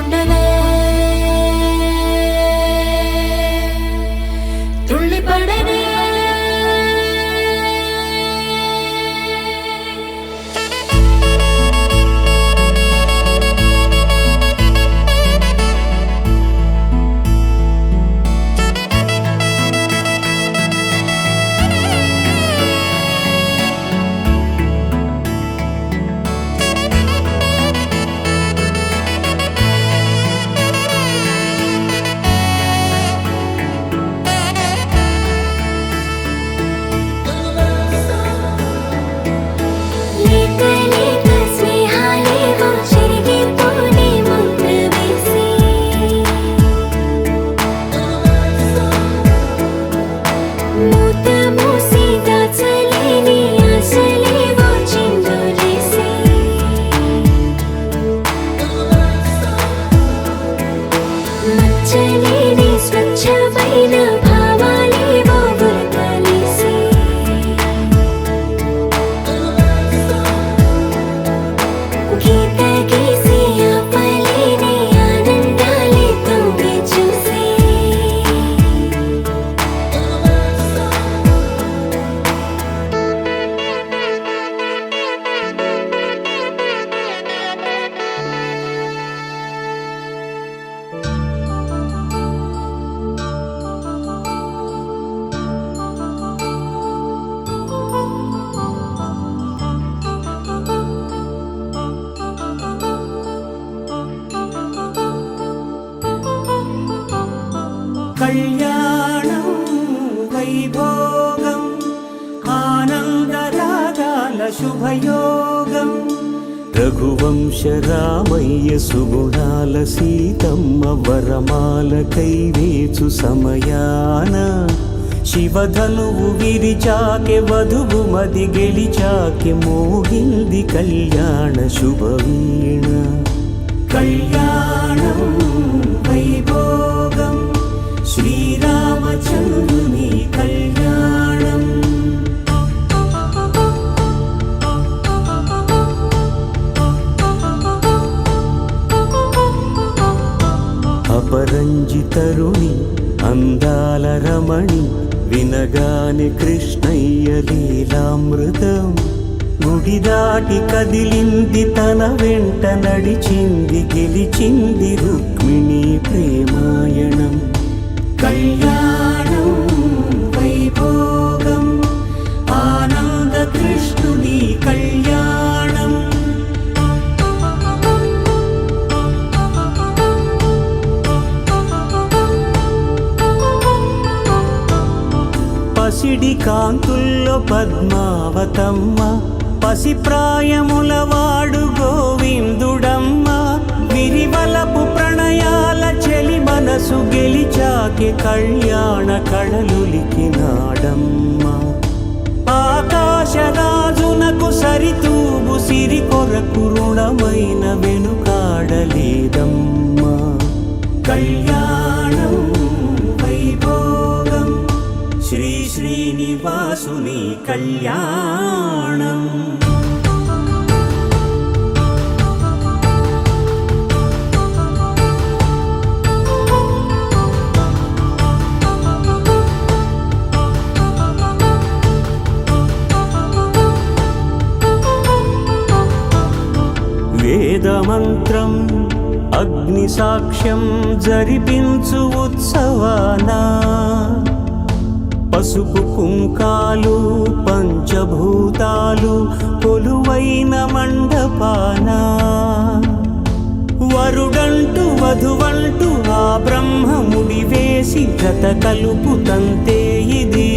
ఉండవే తుళ్ళిపడనే కళ్యాణం వైభోగం ఆనందరాగాల శుభయోగం రఘువంశ రామయ్య సుగుణాల సీతమ్మ వరమాల కైవేచు సమయాన శివధనువు విరిచాకె వధువు మది గెలిచాకె మోగింది కళ్యాణ శుభవీణ కళ్యాణం వైభోగం శ్రీరామచంద్రుని కళ్యాణం అపరంజితరుణి అందాల రమణి వినగాని కృష్ణయ్య లీలామృతం గుడి దాటి కదిలింది తన వెంట నడిచింది గెలిచింది రుక్మిణి ప్రేమాయణం కళ్యాణం వైభోగం ఆనంద కృష్ణుని కళ్యాణం పసిడి కాంతుల్లో పద్మావతమ్మ పసిప్రాయముల వాడు గోవిందుడమ్మ విరివలపు ప్రణయాల చెలి మనసు గెలిచాకె కళ్యాణ కళలులికినాడమ్మ ఆకాశరాజునకు సరితూబు సిరి కొరకు రుణమైన వెనుకాడలేదమ్మ కళ్యాణం వైభోగం శ్రీ శ్రీనివాసుని కళ్యాణం వేదమంత్రం అగ్ని సాక్ష్యం జరిపించు ఉత్సవానా పసుపు కుంకాలు పంచభూతాలు కొలువైన మండపాన వరుడంటూ వధువంటూ ఆ బ్రహ్మముడి వేసి జత కలుపుతంతే ఇది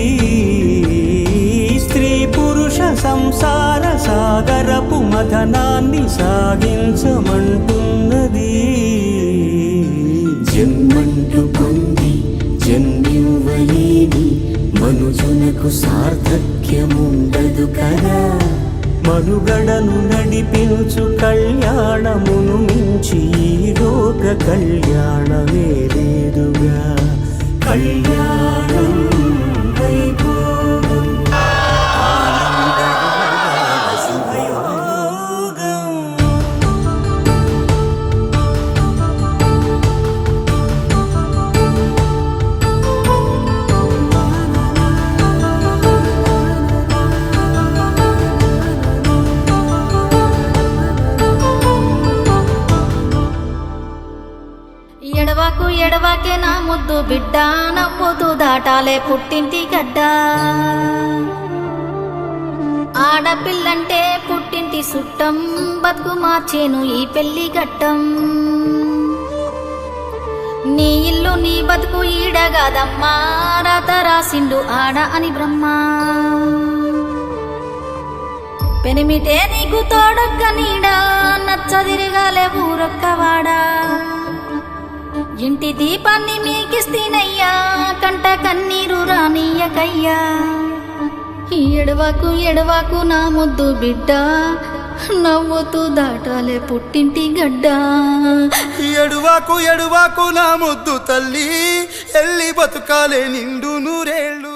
స్త్రీ పురుష సంసార సాగరపు మథనాన్ని సాగించమంటున్నది జన్మంటూ పొంది జన్మివ్వలేని మనుజునకు సార్థక్యముండదు కదా మనుగడను నడిపించు కళ్యాణమును మించి ఈ లోక కళ్యాణమే లేదుగా కళ్యాణం వైభోగం ఆనందరాగాల శుభయోగం అందుకే నా ముద్దు బిడ్డ నవ్వుతూ దాటాలే పుట్టింటి గడ్డ. ఆడపిల్లంటే పుట్టింటి సుట్టం, బతుకు మార్చేను ఈ పెళ్లి ఘట్టం. నీ ఇల్లు నీ బతుకు ఈడగాదమ్మా, రాత రాసిండు ఆడ అని బ్రహ్మ. పెనిమిటే నీకు తోడొక్క నీడా, నచ్చదిరగాలే ఊరొక్కవాడా. ఇంటి దీపాన్ని మీకిస్తీనయ్యా, కంట కన్నీరు రానియకయ్యా. ఎడవాకు ఎడవాకు నా ముద్దు బిడ్డ, నవ్వుతూ దాటాలే పుట్టింటి గడ్డ. ఎడువాకు ఎడువాకు నా ముద్దు తల్లి, ఎల్లి బతుకాలే నిండు నూరేళ్ళు.